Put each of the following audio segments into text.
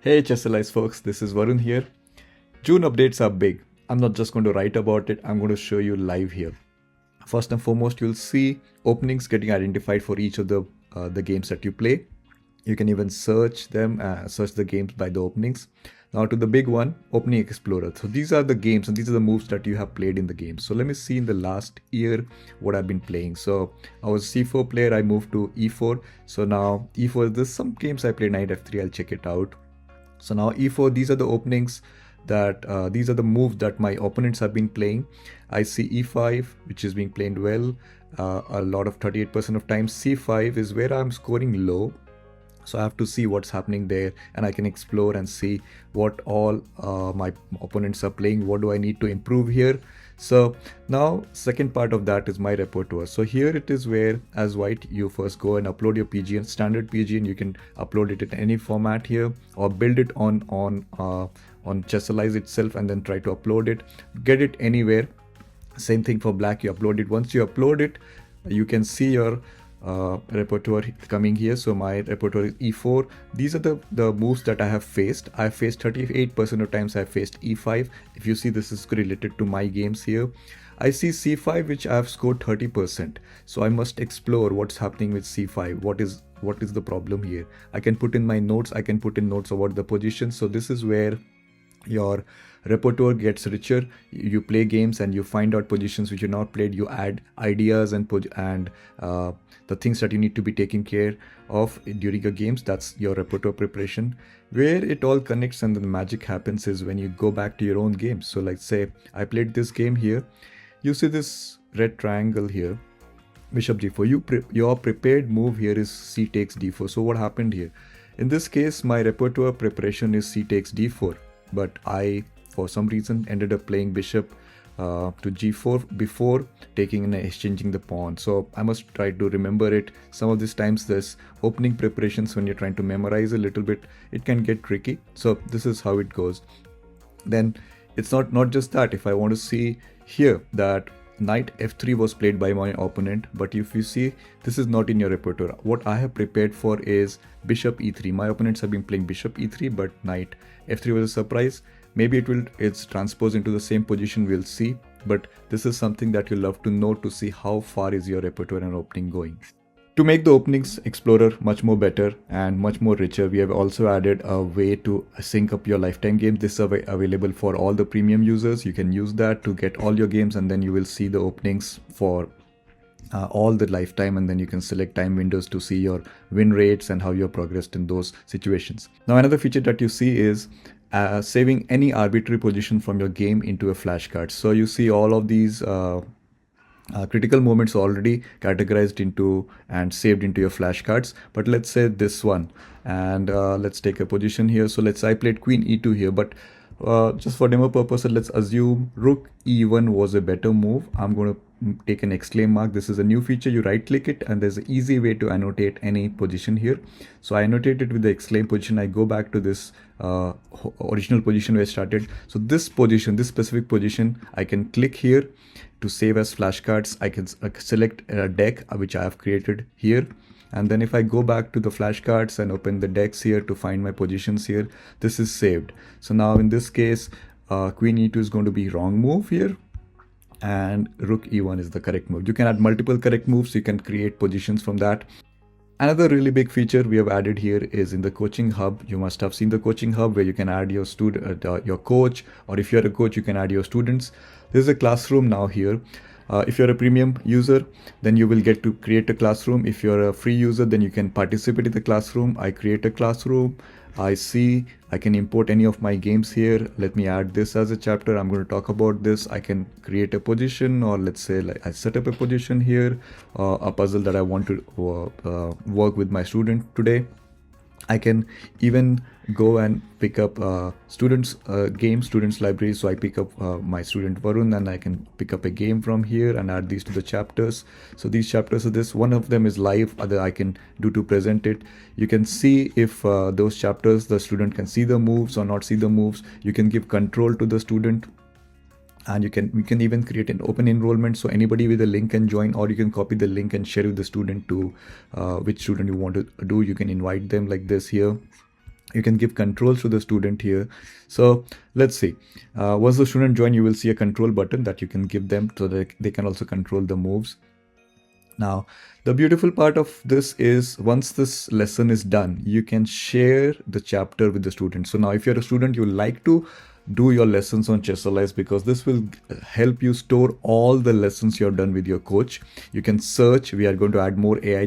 Hey Chessalyz folks, this is Varun here. June updates are big. I'm not just going to write about it, I'm going to show you live here. First and foremost, you'll see openings getting identified for each of the games that you play. You can even search them, search the games by the openings. Now to the big one, Opening Explorer. So these are the games and these are the moves that you have played in the game. So let me see in the last year what I've been playing. So I was a C4 player, I moved to E4. So now E4, there's some games I play knight F3, I'll check it out. So now E4, these are the openings that these are the moves that my opponents have been playing. I see E5, which is being played well a lot of 38% of times. C5 is where I'm scoring low. So I have to see what's happening there and I can explore and see what all my opponents are playing. What do I need to improve here? So now second part of that is my repertoire. So here it is where as white you first go and upload your PGN, standard PGN. You can upload it in any format here or build it on Chessalyz itself and then try to upload it. Get it anywhere. Same thing for black, you upload it. Once you upload it, you can see your repertoire coming here. So my repertoire is E4. These are the moves that I have faced. I have faced 38% of times I have faced E5. If you see, this is related to my games here. I see C5, which I have scored 30%. So I must explore what's happening with C5. What is the problem here? I can put in my notes. I can put in notes about the position. So this is where your repertoire gets richer. You play games and you find out positions which you not played. You add ideas and the things that you need to be taking care of during your games. That's your repertoire preparation. Where it all connects and the magic happens is when you go back to your own games. So like say I played this game here. You see this red triangle here, bishop d4. Your prepared move here is c takes d4. So what happened here? In this case, my repertoire preparation is c takes d4. But I, for some reason, ended up playing bishop to g4 before taking and exchanging the pawn. So I must try to remember it. Some of these times this opening preparations, when you're trying to memorize a little bit, it can get tricky. So this is how it goes. Then it's not just that. If I want to see here that knight f3 was played by my opponent, but if you see, this is not in your repertoire. What I have prepared for is bishop e3. My opponents have been playing bishop e3, but knight f3 was a surprise. Maybe it's transposed into the same position, we'll see, but this is something that you love to know to see how far is your repertoire and opening going. To make the openings explorer much more better and much more richer, we have also added a way to sync up your lifetime games. This is available for all the premium users. You can use that to get all your games and then you will see the openings for all the lifetime, and then you can select time windows to see your win rates and how you have progressed in those situations. Now another feature that you see is saving any arbitrary position from your game into a flashcard. So you see all of these critical moments already categorized into and saved into your flashcards. But let's say this one, and let's take a position here. So let's say I played queen e2 here, but just for demo purposes, let's assume rook e1 was a better move. I'm going to take an exclaim mark. This is a new feature. You right click it and there's an easy way to annotate any position here. So I annotate it with the exclaim position. I go back to this original position where I started. So this position, this specific position, I can click here to save as flashcards. I can select a deck which I have created here. And then if I go back to the flashcards and open the decks here to find my positions here, this is saved. So now in this case, queen e2 is going to be wrong move here, and rook e1 is the correct move. You can add multiple correct moves. You can create positions from that. Another really big feature we have added here is in the coaching hub. You must have seen the coaching hub where you can add your student, your coach, or if you're a coach, you can add your students. There's a classroom now here. If you're a premium user, then you will get to create a classroom. If you're a free user, then you can participate in the classroom. I create a classroom. I can import any of my games here. Let me add this as a chapter. I'm going to talk about this. I can create a position, or let's say like I set up a position here, a puzzle that I want to work with my student today. I can even go and pick up students library. So I pick up my student Varun and I can pick up a game from here and add these to the chapters. So these chapters are this. One of them is live, other I can do to present it. You can see if those chapters, the student can see the moves or not see the moves. You can give control to the student. And we can even create an open enrollment, so anybody with a link can join, or you can copy the link and share with the student to which student you want to do. You can invite them like this here. You can give controls to the student here. So let's see, once the student join, you will see a control button that you can give them so that they can also control the moves. Now, the beautiful part of this is once this lesson is done, you can share the chapter with the student. So now if you're a student, you like to do your lessons on Chessalyz, because this will help you store all the lessons you've done with your coach. You can search. We are going to add more AI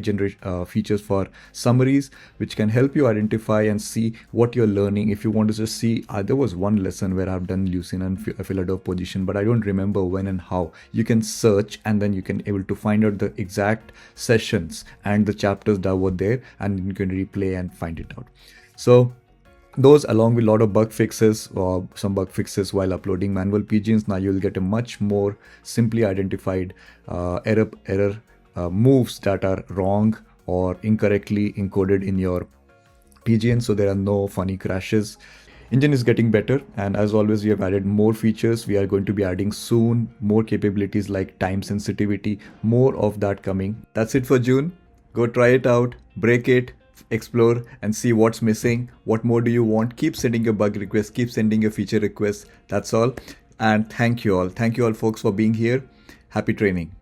features for summaries, which can help you identify and see what you're learning. If you want to just see, there was one lesson where I've done leucine and Philadelphia position, but I don't remember when and how. You can search, and then you can able to find out the exact sessions and the chapters that were there, and you can replay and find it out. So those, along with a lot of bug fixes or some bug fixes while uploading manual PGNs, now you'll get a much more simply identified error moves that are wrong or incorrectly encoded in your PGN, so there are no funny crashes. Engine is getting better, and as always, we have added more features. We are going to be adding soon more capabilities like time sensitivity, more of that coming. That's it for June. Go try it out, break it, explore and see what's missing. What more do you want? Keep sending your bug requests, keep sending your feature requests. That's all. And thank you all folks for being here. Happy training.